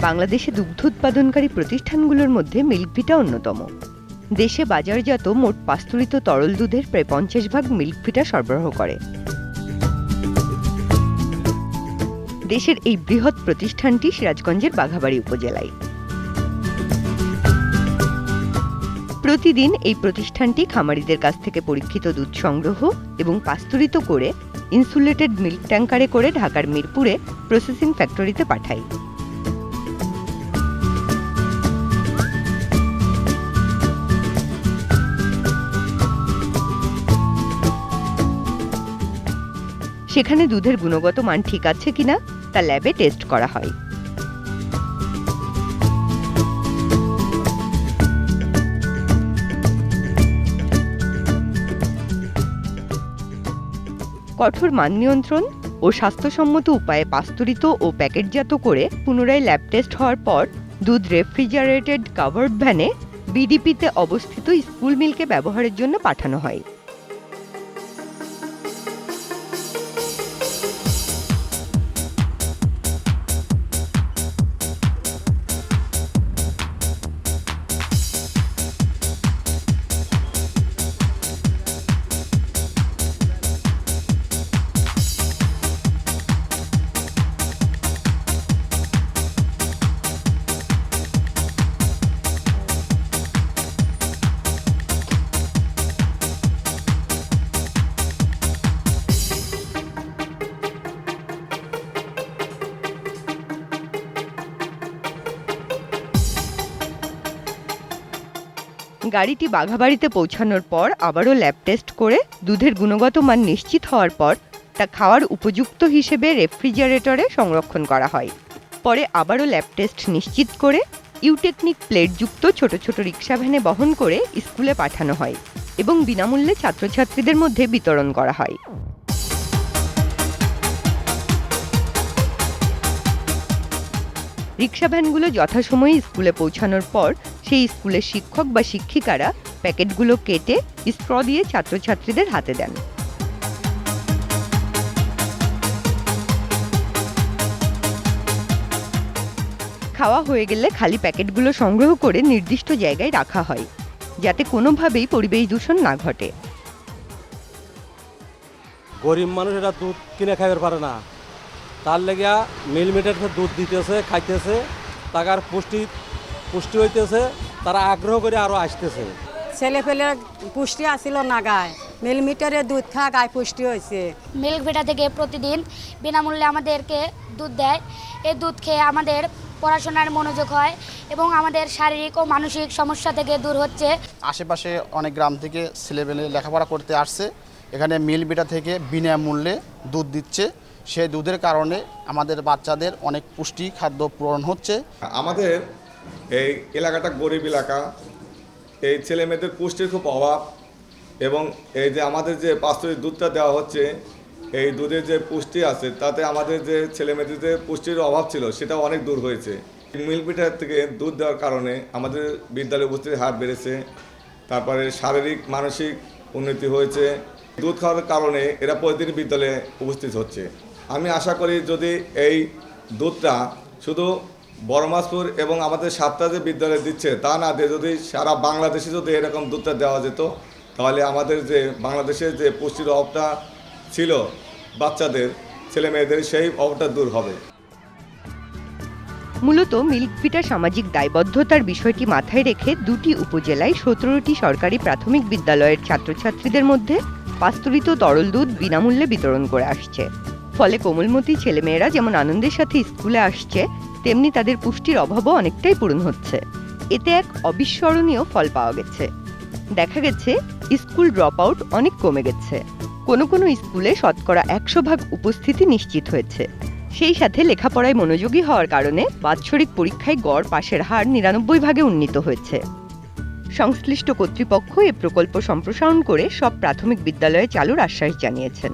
বাংলাদেশে দুগ্ধ উৎপাদনকারী প্রতিষ্ঠানগুলোর মধ্যে মিল্কভিটা অন্যতম। দেশে বাজারজাত মোট পাস্তুরিত তরল দুধের প্রায় 50% মিল্কভিটা সরবরাহ করে। দেশের এই বৃহৎ প্রতিষ্ঠানটি সিরাজগঞ্জের বাঘাবাড়ী উপজেলায়। প্রতিদিন এই প্রতিষ্ঠানটি খামারিদের কাছ থেকে পরীক্ষিত দুধ সংগ্রহ এবং পাস্তুরিত করে ইনসুলেটেড মিল্ক ট্যাঙ্কারে করে ঢাকার মিরপুরে প্রসেসিং ফ্যাক্টরিতে পাঠায়। সেখানে দুধের গুণগত মান ঠিক আছে কিনা তা ল্যাবে টেস্ট করা হয়। কঠোর মান নিয়ন্ত্রণ ও স্বাস্থ্যসম্মত উপায়ে পাস্তুরিত ও প্যাকেটজাত করে পুনরায় ল্যাব টেস্ট হওয়ার পর দুধ রেফ্রিজারেটেড কাভার্ড ভ্যানে বিডিপিতে অবস্থিত স্কুল মিল্কে ব্যবহারের জন্য পাঠানো হয়। গাড়িটি বাঘাবাড়িতে পৌঁছানোর পর আবারও ল্যাব টেস্ট করে দুধের গুণগত মান নিশ্চিত হওয়ার পর তা খাওয়ার উপযুক্ত হিসেবে রেফ্রিজারেটরে সংরক্ষণ করা হয়। পরে আবারও ল্যাব টেস্ট নিশ্চিত করে ইউটেকনিক প্লেটযুক্ত ছোট ছোট রিক্সা ভ্যানে বহন করে স্কুলে পাঠানো হয় এবং বিনামূল্যে ছাত্রছাত্রীদের মধ্যে বিতরণ করা হয়। রিক্সা ভ্যানগুলো যথাসময়ে স্কুলে পৌঁছানোর পর সেই স্কুলের শিক্ষক বা শিক্ষিকারা প্যাকেটগুলো কেটে স্ট্র দিয়ে ছাত্রছাত্রীদের হাতে দেন। খাওয়া হয়ে গেলে খালি প্যাকেটগুলো সংগ্রহ করে নির্দিষ্ট জায়গায় রাখা হয়, যাতে কোনোভাবেই পরিবেশ দূষণ না ঘটে। গরিব মানুষেরা দুধ কিনে খাইতে পারে না, তার লেগিয়া মিল মিটের দুধ দিতেছে, খাইতেছে, টাকার পুষ্টি হইতেছে, তারা আগ্রহ করে আরও আসতেছে। ছেলে পেলে পুষ্টি আসিল না গায়ে, মিল মিটারে দুধ খা গায়ে পুষ্টি হয়েছে। মিল্কভিটা থেকে প্রতিদিন বিনামূল্যে আমাদেরকে দুধ দেয়। এই দুধ খেয়ে আমাদের পড়াশোনার মনোযোগ হয় এবং আমাদের শারীরিক ও মানসিক সমস্যা থেকে দূর হচ্ছে। আশেপাশে অনেক গ্রাম থেকে ছেলেমেয়ে লেখাপড়া করতে আসছে, এখানে মিল্কভিটা থেকে বিনামূল্যে দুধ দিচ্ছে। সেই দুধের কারণে আমাদের বাচ্চাদের অনেক পুষ্টি খাদ্য পূরণ হচ্ছে। আমাদের এই এলাকাটা গরিব এলাকা, এই ছেলে মেয়েদের পুষ্টির খুব অভাব এবং এই যে আমাদের যে পাস্তুরিত দুধটা দেওয়া হচ্ছে, এই দুধের যে পুষ্টি আছে তাতে আমাদের যে ছেলে মেয়েদের যে পুষ্টির অভাব ছিল সেটা অনেক দূর হয়েছে। মিল্কভিটা থেকে দুধ দেওয়ার কারণে আমাদের বিদ্যালয়ে উপস্থিতির হার বেড়েছে, তারপরে শারীরিক মানসিক উন্নতি হয়েছে। দুধ খাওয়ার কারণে এরা প্রতিদিন বিদ্যালয়ে উপস্থিত হচ্ছে। আমি আশা করি যদি এই দুধটা শুধু বড়মাসপুর এবং আমাদের সাতটা যে বিদ্যালয়ে দিচ্ছে তা না দিয়ে যদি সারা বাংলাদেশে যদি এরকম দুধটা দেওয়া যেত, তাহলে আমাদের যে বাংলাদেশের যে পুষ্টির অভাবটা ছিল বাচ্চাদের ছেলে মেয়েদের, সেই অভাবটা দূর হবে। মূলত মিল্কভিটা সামাজিক দায়বদ্ধতার বিষয়টি মাথায় রেখে দুটি উপজেলায় 17টি সরকারি প্রাথমিক বিদ্যালয়ের ছাত্রছাত্রীদের মধ্যে পাস্তুরিত তরল দুধ বিনামূল্যে বিতরণ করে আসছে। ফলে কোমলমতি ছেলেমেয়েরা যেমন আনন্দের সাথে স্কুলে আসছে, তেমনি তাদের পুষ্টির অভাবও অনেকটাই পূরণ হচ্ছে। এতে এক অবিস্মরণীয় ফল পাওয়া গেছে। দেখা গেছে স্কুল ড্রপ আউট অনেক কমে গেছে। কোনো কোনো স্কুলে শতকরা 100% উপস্থিতি নিশ্চিত হয়েছে। সেই সাথে লেখাপড়ায় মনোযোগী হওয়ার কারণে বাৎসরিক পরীক্ষায় গড় পাশের হার 99% উন্নীত হয়েছে। সংশ্লিষ্ট কর্তৃপক্ষ এ প্রকল্প সম্প্রসারণ করে সব প্রাথমিক বিদ্যালয়ে চালুর আশ্বাস জানিয়েছেন।